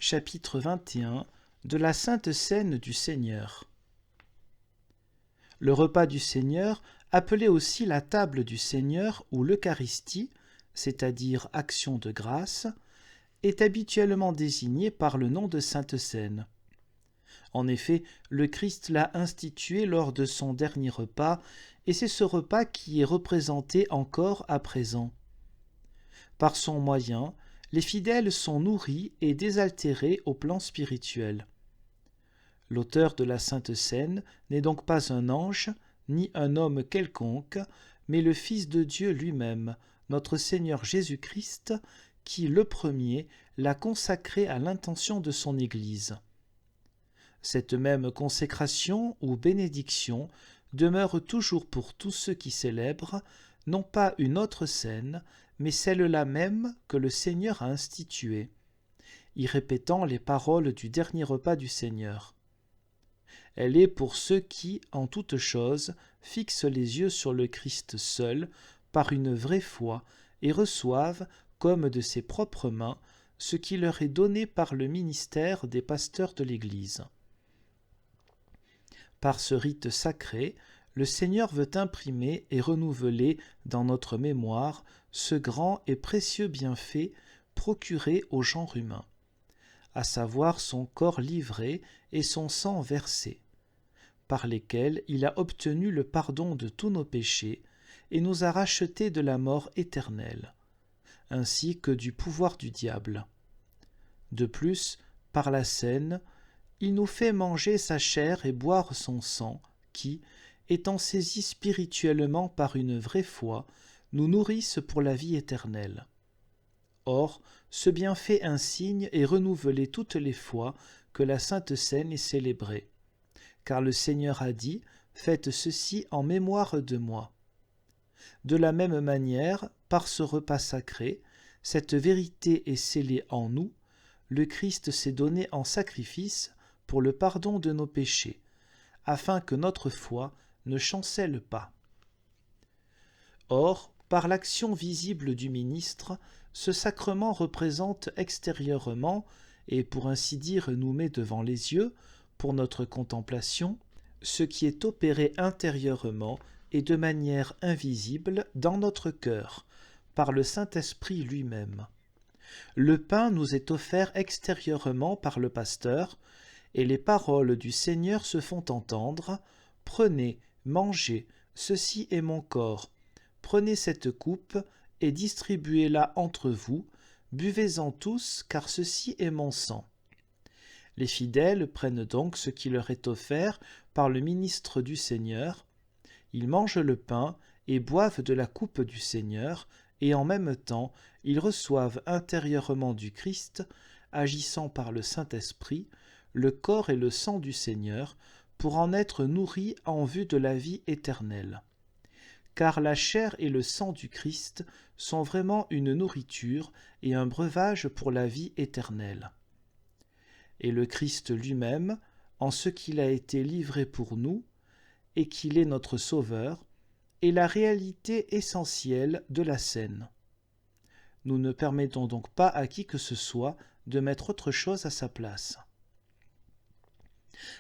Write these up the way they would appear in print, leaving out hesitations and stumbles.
Chapitre 21 de la Sainte Seine du Seigneur. Le repas du Seigneur, appelé aussi la table du Seigneur ou l'Eucharistie, c'est-à-dire action de grâce, est habituellement désigné par le nom de Sainte Seine. En effet, le Christ l'a institué lors de son dernier repas, et c'est ce repas qui est représenté encore à présent. Par son moyen, les fidèles sont nourris et désaltérés au plan spirituel. L'auteur de la Sainte Seine n'est donc pas un ange, ni un homme quelconque, mais le Fils de Dieu lui-même, notre Seigneur Jésus-Christ, qui, le premier, l'a consacré à l'intention de son Église. Cette même consécration ou bénédiction demeure toujours pour tous ceux qui célèbrent, non pas une autre scène, mais celle-là même que le Seigneur a instituée, y répétant les paroles du dernier repas du Seigneur. Elle est pour ceux qui, en toute chose, fixent les yeux sur le Christ seul, par une vraie foi, et reçoivent, comme de ses propres mains, ce qui leur est donné par le ministère des pasteurs de l'Église. Par ce rite sacré, le Seigneur veut imprimer et renouveler dans notre mémoire ce grand et précieux bienfait procuré au genre humain, à savoir son corps livré et son sang versé, par lesquels il a obtenu le pardon de tous nos péchés et nous a rachetés de la mort éternelle, ainsi que du pouvoir du diable. De plus, par la Seine, il nous fait manger sa chair et boire son sang, qui, étant saisis spirituellement par une vraie foi, nous nourrissent pour la vie éternelle. Or, ce bienfait insigne est renouvelé toutes les fois que la Sainte Seine est célébrée. Car le Seigneur a dit « Faites ceci en mémoire de moi ». De la même manière, par ce repas sacré, cette vérité est scellée en nous, le Christ s'est donné en sacrifice pour le pardon de nos péchés, afin que notre foi ne chancelle pas. Or, par l'action visible du ministre, ce sacrement représente extérieurement, et pour ainsi dire nous met devant les yeux, pour notre contemplation, ce qui est opéré intérieurement et de manière invisible dans notre cœur, par le Saint-Esprit lui-même. Le pain nous est offert extérieurement par le pasteur, et les paroles du Seigneur se font entendre. « Prenez, mangez, ceci est mon corps. Prenez cette coupe et distribuez-la entre vous. Buvez-en tous, car ceci est mon sang. » Les fidèles prennent donc ce qui leur est offert par le ministre du Seigneur. Ils mangent le pain et boivent de la coupe du Seigneur, et en même temps, ils reçoivent intérieurement du Christ, agissant par le Saint-Esprit, le corps et le sang du Seigneur, pour en être nourris en vue de la vie éternelle. Car la chair et le sang du Christ sont vraiment une nourriture et un breuvage pour la vie éternelle. Et le Christ lui-même, en ce qu'il a été livré pour nous, et qu'il est notre Sauveur, est la réalité essentielle de la scène. Nous ne permettons donc pas à qui que ce soit de mettre autre chose à sa place.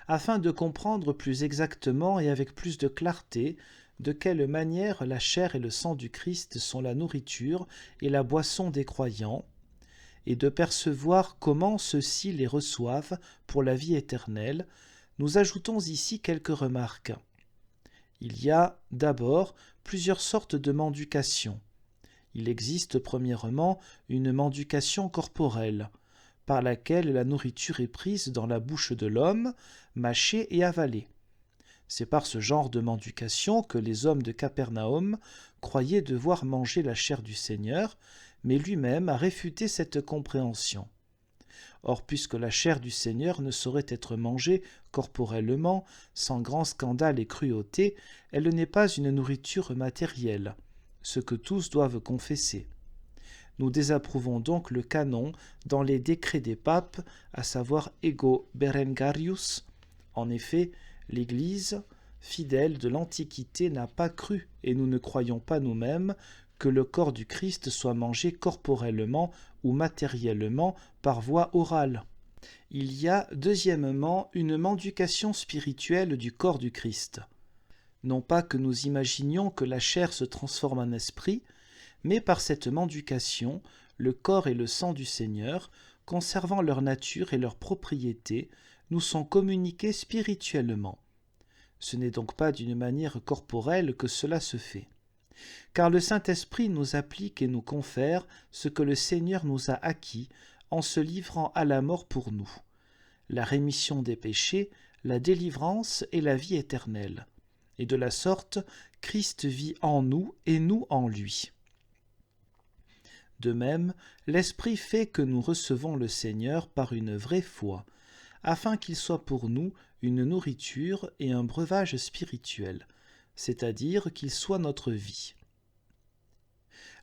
Afin de comprendre plus exactement et avec plus de clarté de quelle manière la chair et le sang du Christ sont la nourriture et la boisson des croyants, et de percevoir comment ceux-ci les reçoivent pour la vie éternelle, nous ajoutons ici quelques remarques. Il y a, d'abord, plusieurs sortes de mendication. Il existe, premièrement, une mendication corporelle, par laquelle la nourriture est prise dans la bouche de l'homme, mâchée et avalée. C'est par ce genre de mendication que les hommes de Capernaum croyaient devoir manger la chair du Seigneur, mais lui-même a réfuté cette compréhension. Or, puisque la chair du Seigneur ne saurait être mangée corporellement, sans grand scandale et cruauté, elle n'est pas une nourriture matérielle, ce que tous doivent confesser. Nous désapprouvons donc le canon dans les décrets des papes, à savoir Ego Berengarius. En effet, l'Église, fidèle de l'Antiquité, n'a pas cru, et nous ne croyons pas nous-mêmes, que le corps du Christ soit mangé corporellement ou matériellement par voie orale. Il y a, deuxièmement, une mendication spirituelle du corps du Christ. Non pas que nous imaginions que la chair se transforme en esprit, mais par cette mendication, le corps et le sang du Seigneur, conservant leur nature et leurs propriétés, nous sont communiqués spirituellement. Ce n'est donc pas d'une manière corporelle que cela se fait. Car le Saint-Esprit nous applique et nous confère ce que le Seigneur nous a acquis en se livrant à la mort pour nous, la rémission des péchés, la délivrance et la vie éternelle. Et de la sorte, Christ vit en nous et nous en lui. De même, l'Esprit fait que nous recevons le Seigneur par une vraie foi, afin qu'il soit pour nous une nourriture et un breuvage spirituel, c'est-à-dire qu'il soit notre vie.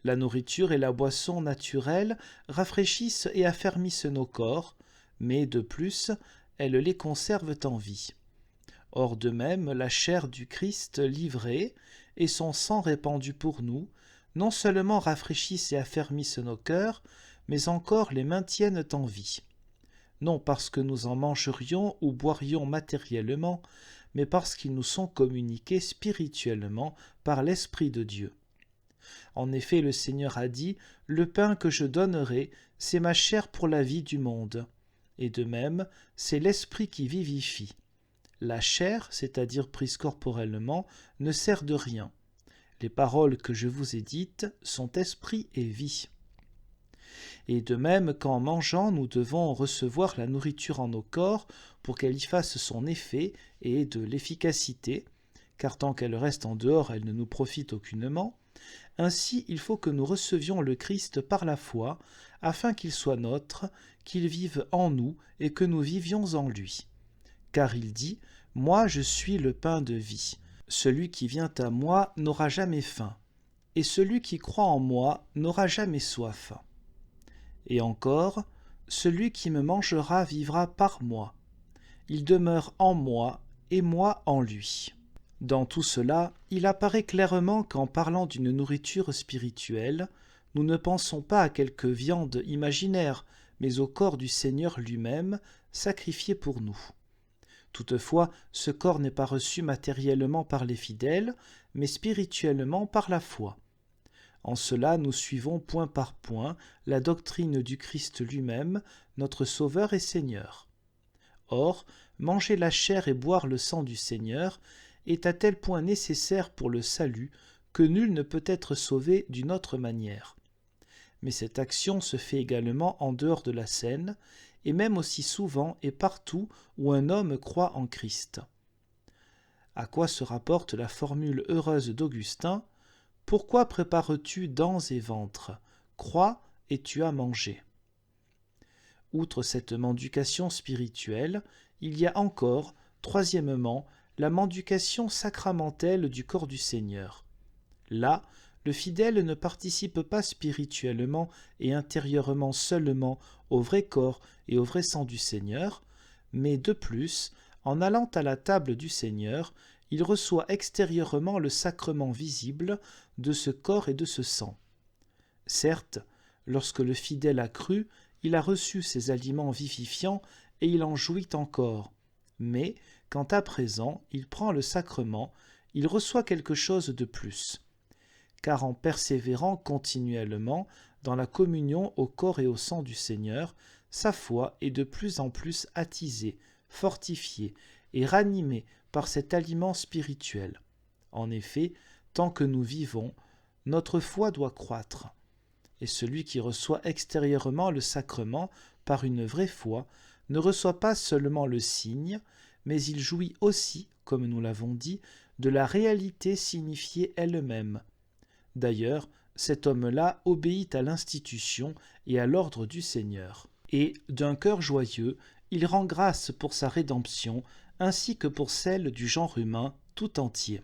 La nourriture et la boisson naturelle rafraîchissent et affermissent nos corps, mais de plus, elles les conservent en vie. Or de même, la chair du Christ livrée et son sang répandu pour nous, non seulement rafraîchissent et affermissent nos cœurs, mais encore les maintiennent en vie. Non parce que nous en mangerions ou boirions matériellement, mais parce qu'ils nous sont communiqués spirituellement par l'Esprit de Dieu. En effet, le Seigneur a dit « Le pain que je donnerai, c'est ma chair pour la vie du monde. » Et de même, c'est l'Esprit qui vivifie. La chair, c'est-à-dire prise corporellement, ne sert de rien. Les paroles que je vous ai dites sont esprit et vie. Et de même qu'en mangeant, nous devons recevoir la nourriture en nos corps pour qu'elle y fasse son effet et de l'efficacité, car tant qu'elle reste en dehors, elle ne nous profite aucunement. Ainsi, il faut que nous recevions le Christ par la foi, afin qu'il soit nôtre, qu'il vive en nous et que nous vivions en lui. Car il dit « Moi je suis le pain de vie. Celui qui vient à moi n'aura jamais faim, et celui qui croit en moi n'aura jamais soif. Et encore, celui qui me mangera vivra par moi. Il demeure en moi, et moi en lui. » Dans tout cela, il apparaît clairement qu'en parlant d'une nourriture spirituelle, nous ne pensons pas à quelque viande imaginaire, mais au corps du Seigneur lui-même, sacrifié pour nous. Toutefois, ce corps n'est pas reçu matériellement par les fidèles, mais spirituellement par la foi. En cela, nous suivons point par point la doctrine du Christ lui-même, notre Sauveur et Seigneur. Or, manger la chair et boire le sang du Seigneur est à tel point nécessaire pour le salut que nul ne peut être sauvé d'une autre manière. Mais cette action se fait également en dehors de la scène, et même aussi souvent et partout où un homme croit en Christ. À quoi se rapporte la formule heureuse d'Augustin « Pourquoi prépares-tu dents et ventre ? Crois et tu as mangé. » Outre cette mendication spirituelle, il y a encore, troisièmement, la mendication sacramentelle du corps du Seigneur. Là, le fidèle ne participe pas spirituellement et intérieurement seulement au vrai corps et au vrai sang du Seigneur, mais de plus, en allant à la table du Seigneur, il reçoit extérieurement le sacrement visible de ce corps et de ce sang. Certes, lorsque le fidèle a cru, il a reçu ces aliments vivifiants et il en jouit encore. Mais, quand à présent il prend le sacrement, il reçoit quelque chose de plus. Car en persévérant continuellement dans la communion au corps et au sang du Seigneur, sa foi est de plus en plus attisée, fortifiée et ranimée par cet aliment spirituel. En effet, tant que nous vivons, notre foi doit croître. Et celui qui reçoit extérieurement le sacrement par une vraie foi ne reçoit pas seulement le signe, mais il jouit aussi, comme nous l'avons dit, de la réalité signifiée elle-même. D'ailleurs, cet homme-là obéit à l'institution et à l'ordre du Seigneur. Et, d'un cœur joyeux, il rend grâce pour sa rédemption, ainsi que pour celle du genre humain tout entier.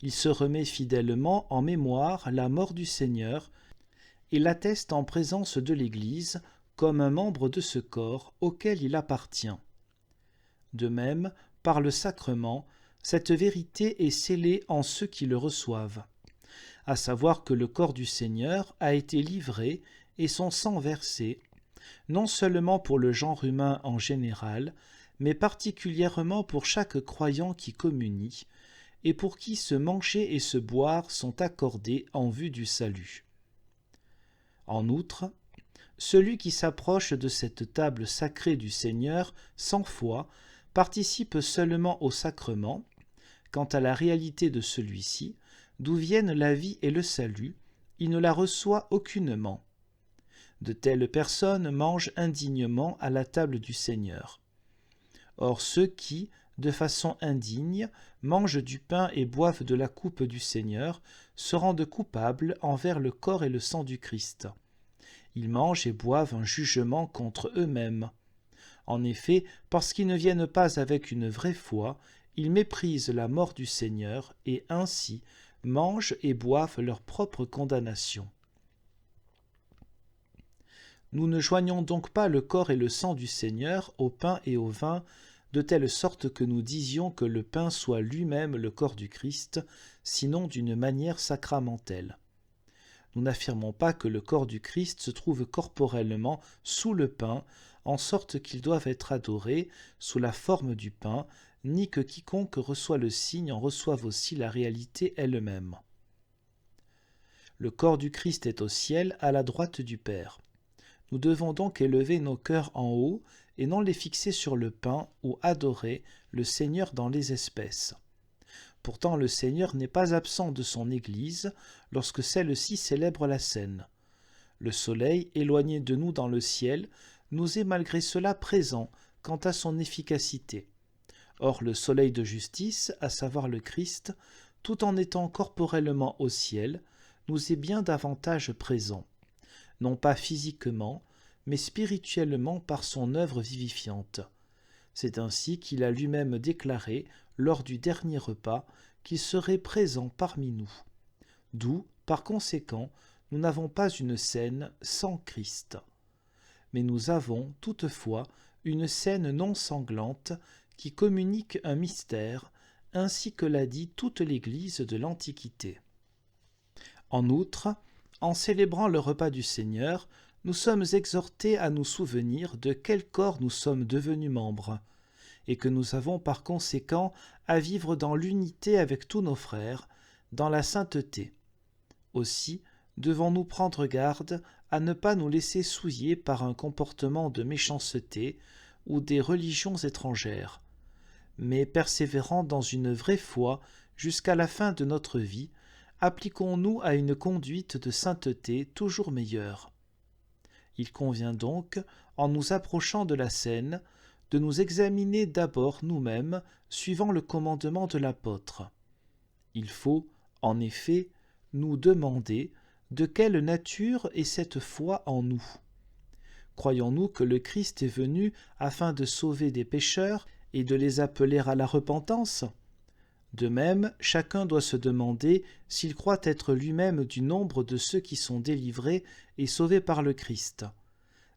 Il se remet fidèlement en mémoire la mort du Seigneur et l'atteste en présence de l'Église comme un membre de ce corps auquel il appartient. De même, par le sacrement, cette vérité est scellée en ceux qui le reçoivent, à savoir que le corps du Seigneur a été livré et son sang versé, non seulement pour le genre humain en général, mais particulièrement pour chaque croyant qui communie, et pour qui se manger et se boire sont accordés en vue du salut. En outre, celui qui s'approche de cette table sacrée du Seigneur sans foi participe seulement au sacrement. Quant à la réalité de celui-ci, d'où viennent la vie et le salut, il ne la reçoit aucunement. De telles personnes mangent indignement à la table du Seigneur. Or ceux qui, de façon indigne, mangent du pain et boivent de la coupe du Seigneur se rendent coupables envers le corps et le sang du Christ. Ils mangent et boivent un jugement contre eux-mêmes. En effet, parce qu'ils ne viennent pas avec une vraie foi, ils méprisent la mort du Seigneur et ainsi mangent et boivent leur propre condamnation. Nous ne joignons donc pas le corps et le sang du Seigneur au pain et au vin, de telle sorte que nous disions que le pain soit lui-même le corps du Christ, sinon d'une manière sacramentelle. Nous n'affirmons pas que le corps du Christ se trouve corporellement sous le pain, en sorte qu'ils doivent être adorés sous la forme du pain, ni que quiconque reçoit le signe en reçoive aussi la réalité elle-même. Le corps du Christ est au ciel, à la droite du Père. Nous devons donc élever nos cœurs en haut et non les fixer sur le pain ou adorer le Seigneur dans les espèces. Pourtant le Seigneur n'est pas absent de son Église lorsque celle-ci célèbre la scène. Le soleil, éloigné de nous dans le ciel, nous est malgré cela présent quant à son efficacité. Or le soleil de justice, à savoir le Christ, tout en étant corporellement au ciel, nous est bien davantage présent, non pas physiquement, mais spirituellement par son œuvre vivifiante. C'est ainsi qu'il a lui-même déclaré, lors du dernier repas, qu'il serait présent parmi nous. D'où, par conséquent, nous n'avons pas une scène sans Christ. Mais nous avons, toutefois, une scène non sanglante qui communique un mystère, ainsi que l'a dit toute l'Église de l'Antiquité. En outre, en célébrant le repas du Seigneur, nous sommes exhortés à nous souvenir de quel corps nous sommes devenus membres, et que nous avons par conséquent à vivre dans l'unité avec tous nos frères, dans la sainteté. Aussi, devons-nous prendre garde à ne pas nous laisser souiller par un comportement de méchanceté ou des religions étrangères, mais persévérant dans une vraie foi jusqu'à la fin de notre vie, appliquons-nous à une conduite de sainteté toujours meilleure. Il convient donc, en nous approchant de la scène, de nous examiner d'abord nous-mêmes suivant le commandement de l'apôtre. Il faut, en effet, nous demander de quelle nature est cette foi en nous. Croyons-nous que le Christ est venu afin de sauver des pécheurs et de les appeler à la repentance ? De même, chacun doit se demander s'il croit être lui-même du nombre de ceux qui sont délivrés et sauvés par le Christ,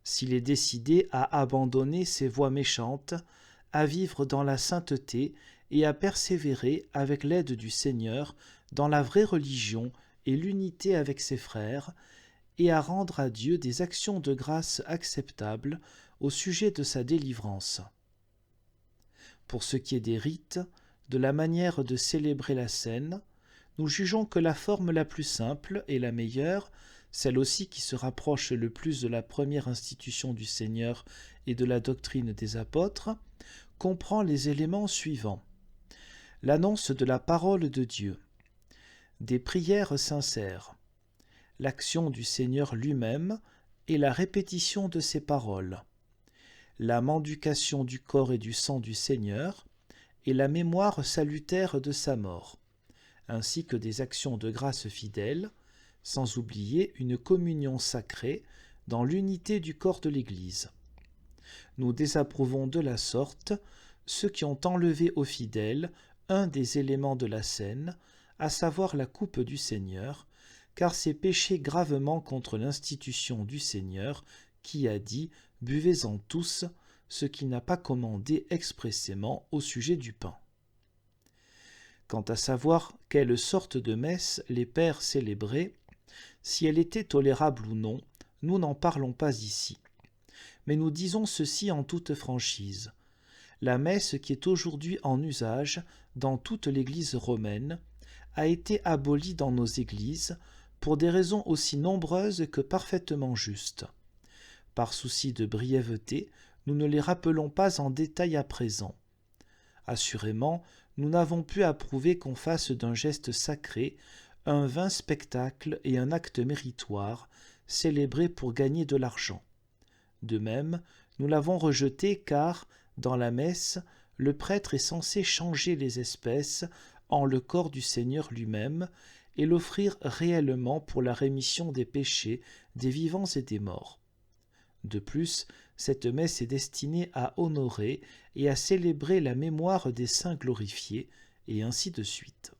s'il est décidé à abandonner ses voies méchantes, à vivre dans la sainteté et à persévérer avec l'aide du Seigneur dans la vraie religion et l'unité avec ses frères, et à rendre à Dieu des actions de grâce acceptables au sujet de sa délivrance. Pour ce qui est des rites, de la manière de célébrer la scène, nous jugeons que la forme la plus simple et la meilleure, celle aussi qui se rapproche le plus de la première institution du Seigneur et de la doctrine des apôtres, comprend les éléments suivants. L'annonce de la parole de Dieu, des prières sincères, l'action du Seigneur lui-même et la répétition de ses paroles, la mendication du corps et du sang du Seigneur et la mémoire salutaire de sa mort, ainsi que des actions de grâce fidèles, sans oublier une communion sacrée dans l'unité du corps de l'Église. Nous désapprouvons de la sorte ceux qui ont enlevé aux fidèles un des éléments de la scène, à savoir la coupe du Seigneur, car c'est pécher gravement contre l'institution du Seigneur, qui a dit « Buvez-en tous », ce qui n'a pas commandé expressément au sujet du pain. Quant à savoir quelle sorte de messe les pères célébraient, si elle était tolérable ou non, nous n'en parlons pas ici. mais nous disons ceci en toute franchise. La messe qui est aujourd'hui en usage dans toute l'Église romaine a été abolie dans nos églises pour des raisons aussi nombreuses que parfaitement justes. Par souci de brièveté, nous ne les rappelons pas en détail à présent. Assurément, nous n'avons pu approuver qu'on fasse d'un geste sacré un vain spectacle et un acte méritoire, célébré pour gagner de l'argent. De même, nous l'avons rejeté car, dans la messe, le prêtre est censé changer les espèces en le corps du Seigneur lui-même et l'offrir réellement pour la rémission des péchés des vivants et des morts. De plus, cette messe est destinée à honorer et à célébrer la mémoire des saints glorifiés, et ainsi de suite.